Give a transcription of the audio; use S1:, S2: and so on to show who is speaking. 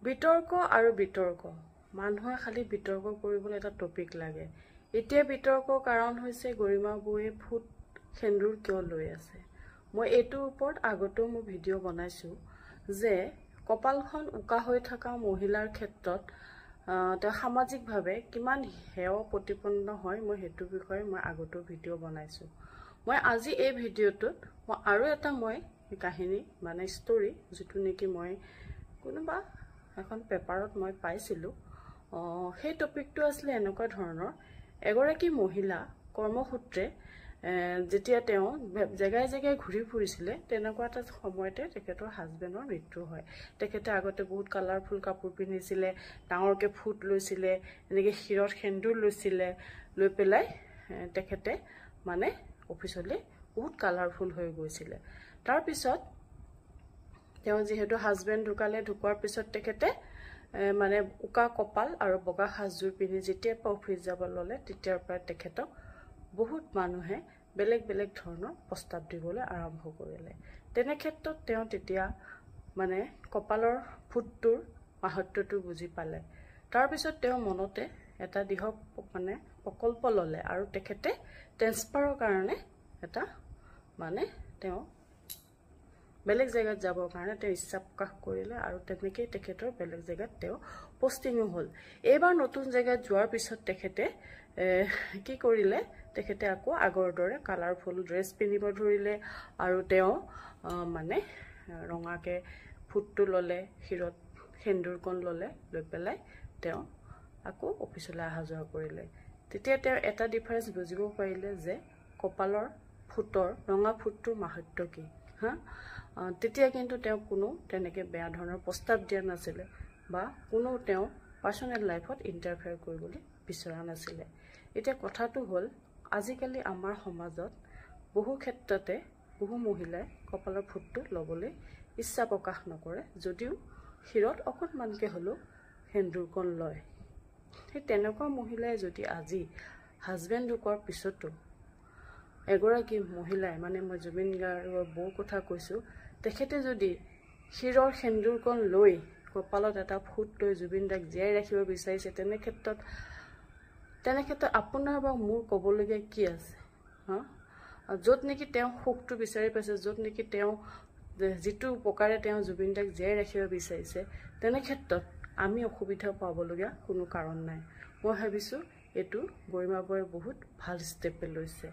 S1: বিতৰ্ক আৰু বিতৰ্ক মানুহে খালি বিতৰ্ক কৰিবলৈ এটা টপিক লাগে। এতিয়া বিতৰ্কৰ কাৰণ হৈছে গৰিমা বৌয়ে ফুট সেন্দুৰ কিয় লৈ আছে। মই এইটোৰ ওপৰত আগতেও মই ভিডিঅ' বনাইছো যে কপালখন উকা হৈ থকা মহিলাৰ ক্ষেত্ৰত তেওঁ সামাজিকভাৱে কিমান হেয় প্ৰতিপন্ন হয় মই সেইটো বিষয়ে মই আগতেও ভিডিঅ' বনাইছো। মই আজি এই ভিডিঅ'টোত মই আৰু এটা কাহিনী মানে ষ্টৰী যিটো নেকি মই কোনোবা এখন পেপাৰত মই পাইছিলো। সেই টপিকটো আছিলে এনেকুৱা ধৰণৰ, এগৰাকী মহিলা কৰ্মসূত্ৰে যেতিয়া তেওঁ জেগাই জেগাই ঘূৰি ফুৰিছিলে তেনেকুৱা এটা সময়তে তেখেতৰ হাজবেণ্ডৰ মৃত্যু হয়। তেখেতে আগতে বহুত কালাৰফুল কাপোৰ পিন্ধিছিলে, ডাঙৰকে ফুট লৈছিলে, এনেকৈ শিৰত সেন্দুৰ লৈছিলে, লৈ পেলাই তেখেতে মানে অফিচলৈ বহুত কালাৰফুল হৈ গৈছিলে। তাৰপিছত তেওঁ যিহেতু হাজবেণ্ড ঢুকালে, ঢুকোৱাৰ পিছত তেখেতে মানে উকা কপাল আৰু বগা সাজযোৰ পিন্ধি যেতিয়াৰ পৰা অফিচ যাব ল'লে তেতিয়াৰ পৰা তেখেতক বহুত মানুহে বেলেগ বেলেগ ধৰণৰ প্ৰস্তাৱ দিবলৈ আৰম্ভ কৰিলে। তেনে ক্ষেত্ৰত তেওঁ তেতিয়া মানে কপালৰ ফুটটোৰ মাহাত্ম্যটো বুজি পালে। তাৰপিছত তেওঁ মনতে এটা দৃঢ় মানে প্ৰকল্প ল'লে আৰু তেখেতে ট্ৰেন্সফাৰৰ কাৰণে এটা মানে তেওঁ বেলেগ জেগাত যাবৰ কাৰণে তেওঁ ইচ্ছা প্ৰকাশ কৰিলে আৰু তেনেকেই তেখেতৰ বেলেগ জেগাত তেওঁ পোষ্টিঙো হ'ল। এইবাৰ নতুন জেগাত যোৱাৰ পিছত তেখেতে কি কৰিলে, তেখেতে আকৌ আগৰ দৰে কালাৰফুল ড্ৰেছ পিন্ধিব ধৰিলে আৰু তেওঁ মানে ৰঙাকে ফুটটো ল'লে, শিৰত সেন্দুৰকণ ল'লে, লৈ পেলাই তেওঁ আকৌ অফিচলৈ অহা যোৱা কৰিলে। তেতিয়া তেওঁ এটা ডিফাৰেঞ্চ বুজিব পাৰিলে যে কপালৰ ফুটৰ ৰঙা ফুটটোৰ মাহাত্ম্য কি। তেতিয়া কিন্তু তেওঁ কোনো তেনেকৈ বেয়া ধৰণৰ প্ৰস্তাৱ দিয়া নাছিলে বা কোনো তেওঁ পাৰ্চনেল লাইফত ইণ্টাৰফেয়াৰ কৰিবলৈ বিচৰা নাছিলে। এতিয়া কথাটো হ'ল, আজিকালি আমাৰ সমাজত বহু ক্ষেত্ৰতে বহু মহিলাই কপালৰ ফুটটো ল'বলৈ ইচ্ছা প্ৰকাশ নকৰে, যদিও শিৰত অকণমানকৈ হ'লেও সেন্দুৰকণ লয়। সেই তেনেকুৱা মহিলাই যদি আজি হাজবেণ্ড ঢুকোৱাৰ পিছতো এগৰাকী মহিলাই মানে মই জুবিন গাৰ্গৰ বৌৰ কথা কৈছোঁ, তেখেতে যদি শিৰৰ সেন্দুৰকণ লৈ কপালত এটা ফুট লৈ জুবিন দাক জীয়াই ৰাখিব বিচাৰিছে, তেনে ক্ষেত্ৰত আপোনাৰ বা মোৰ ক'বলগীয়া কি আছে? য'ত নেকি তেওঁ সুখটো বিচাৰি পাইছে, য'ত নেকি তেওঁ যিটো প্ৰকাৰে তেওঁ জুবিন দাক জীয়াই ৰাখিব বিচাৰিছে, তেনে ক্ষেত্ৰত আমি অসুবিধা পাবলগীয়া কোনো কাৰণ নাই। মই ভাবিছোঁ এইটো গৰিমা বৌয়ে বহুত ভাল ষ্টেপে লৈছে।